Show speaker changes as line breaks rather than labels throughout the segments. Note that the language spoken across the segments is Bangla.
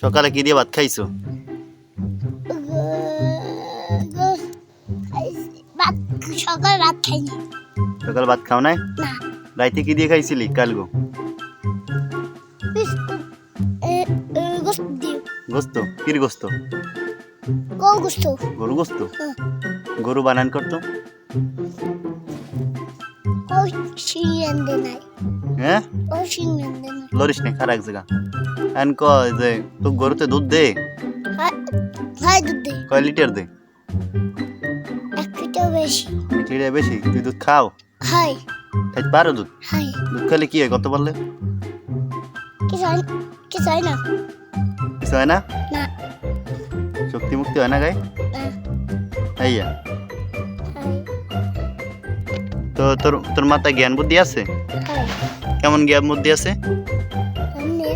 সকালে কি দিয়ে ভাত খাইছো?
সকাল ভাত খাইনি।
সকাল ভাত খাও নাই?
না।
রাইতে কি দিয়ে খাইছিলি কালগো?
গোস্ত দিয়ে।
গোস্ত? কির গোস্ত?
গোস্ত।
গরু গোস্ত? গরু বানান করতো? হ্যাঁ লরিস নে খারাপ জায়গা এন কয় যে তো গরুতে দুধ দে?
হয় দুধ দে।
কয় লিটার দে?
1 লিটার বেশি।
1 লিটার বেশি? তুই দুধ খাও?
হয়।
খাইতে পারো দুধ?
হয়।
দুধ খেলে কি হয় কত বললে?
কিছু হয় না।
কিছু হয় না?
না।
শক্তি মুক্তি হয় না গায়ে?
না।
আইয়া তো তোর মাথায় জ্ঞান বুদ্ধি আছে?
হয়।
কেমন জ্ঞান বুদ্ধি আছে?
এমনি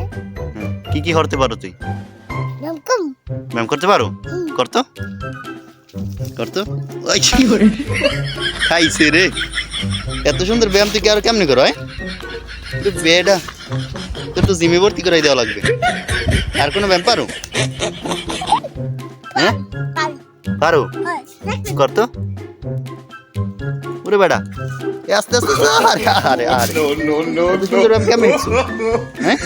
কি কি করতে পারো তুই? ব্যায়াম করতে পারো? করতো করতো ওই কি করে খাইছে রে এত সুন্দর ব্যায়াম তুই আর কেমনে করো? তুই বেডা তোর তো জিমে ভর্তি করাই দেওয়া লাগবে। আর কোনো ব্যায়াম পারো? হ্যাঁ পারো করতো ওরে বেডা আস্তে আস্তে আরে আরে আরে সুন্দর ব্যায়াম কেমন শিখছো? হ্যাঁ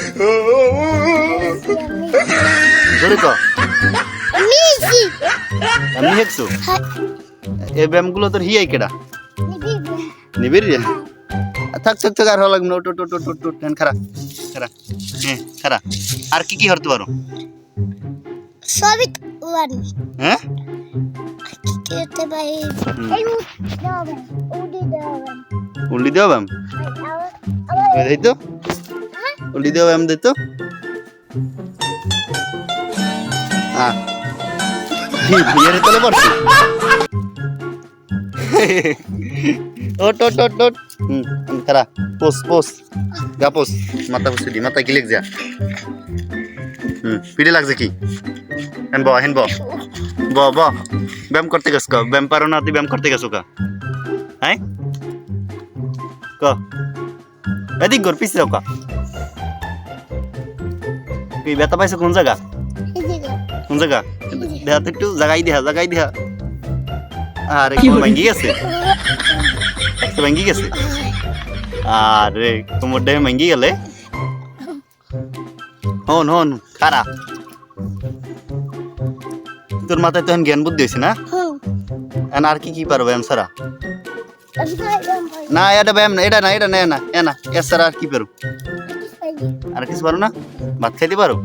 জোরে কর। আমি শিখছো এই ব্যায়ামগুলো তোর হিয়াই কেডা? নিবির রে থাক থাক থাক আর ভালো লাগবে না। ওট ওট ওট ওট ওট টেন খারা খারা হ্যাঁ খারা আর কি কি করতে পারো?
সবই ওয়ান।
হ্যাঁ
কি করতে পারি? এই
উল্লি দেওয়া ব্যায়াম দেই তো উল্লি দেওয়া ব্যায়াম দেই তো ভুইয়ারে তলে পড়ছে। ওট ওট ওট ওট খারা পোস পোস গা পোস মাথা পুষে দি মাথা কি লেগ যা পিড়ে লাগছে কি হেন ব হেন ব ব ব ব্যায়াম করতে গেছ ক ব্যায়াম পারো না তুই ব্যায়াম করতে গেছো কা? হ্যাঁ ক এদিক গোর পিছরাও কা কি ব্যথা পাইছো কোন জায়গা? কোন জায়গা দেহা তো একটু জাগাই দেহা আরে কোন ভাঙ্গি গেছে? ভাঙ্গি গেছে আরে তোমার দেহ ভাঙ্গি গেলে হন হন খারা তোর মাথায় তখন জ্ঞান বুদ্ধি হয়েছে না? আর কি কি পারো ব্যায়াম সারা? না এটা ব্যায়াম না এটা না এটা না না এ না এ সারা আর কি পারো? আর কিছু পারো না? ভাত খাইতে পারো?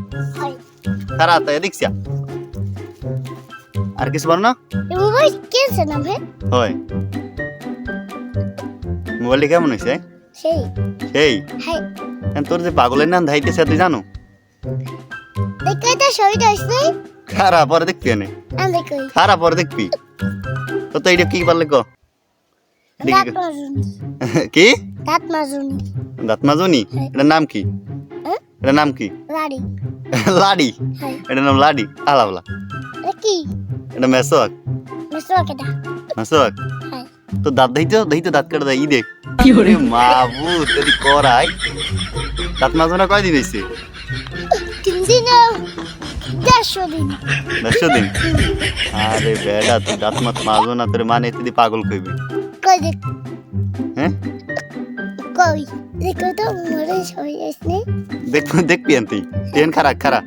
খারা তো দেখছি আর কিছু পারো না? হয় মোবাইলটা কেমন হয়েছে? সেই তোর যে পাগলের নাম ধাইতেছে তুই জানো? খারা পরে দেখবি এনে খারা পরে দেখবি তো তো এটা কি পারলে ক কি দাঁত মাজনি এটার নাম কি? এটার নাম কি? লাডি এটার নাম লাডি আলাবলা এটা মেসোয়াক মেসোয়াক তো দাঁত দেই তো দাঁত কাটা দেয় ই দেখ মাবু যদি করাই দাঁত মাজনা কয়দিন হয়েছে? 100 দিন আরে বেডা তুই দাঁত মাত মাজো না তোর মানে তুই পাগল কইবি হ্যাঁ দেখবি তুই ট্রেন খারা খারা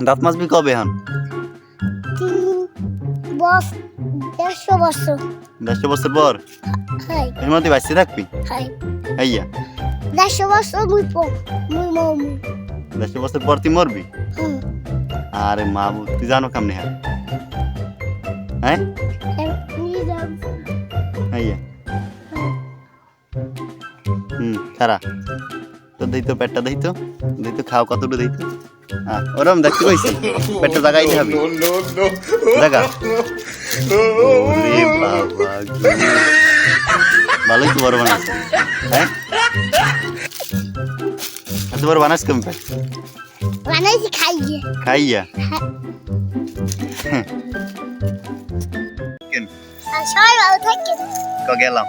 দাঁত মাজবি কবে? হন
150 বছর
150 বছর পর এর মধ্যে বাঁচতে থাকবি? আইয়া
150 বছর
150 বছর পর তুই মরবি? আরে মাবু তুই জানো কেমনে? হ্যাঁ আইয়া খারা তো দেই তো পেটটা দেই তো খাও কতটুকু দেই তো ওরম দেখতে কইছি পেটটা জাগাইতে হবে জাগা ওরে বাবা ভালোই তো বড় বানাস হ্যাঁ এত বড় বানাস কেমন
বানাইছি
খাইয়া
সবাই ভালো থাকেন
গেলাম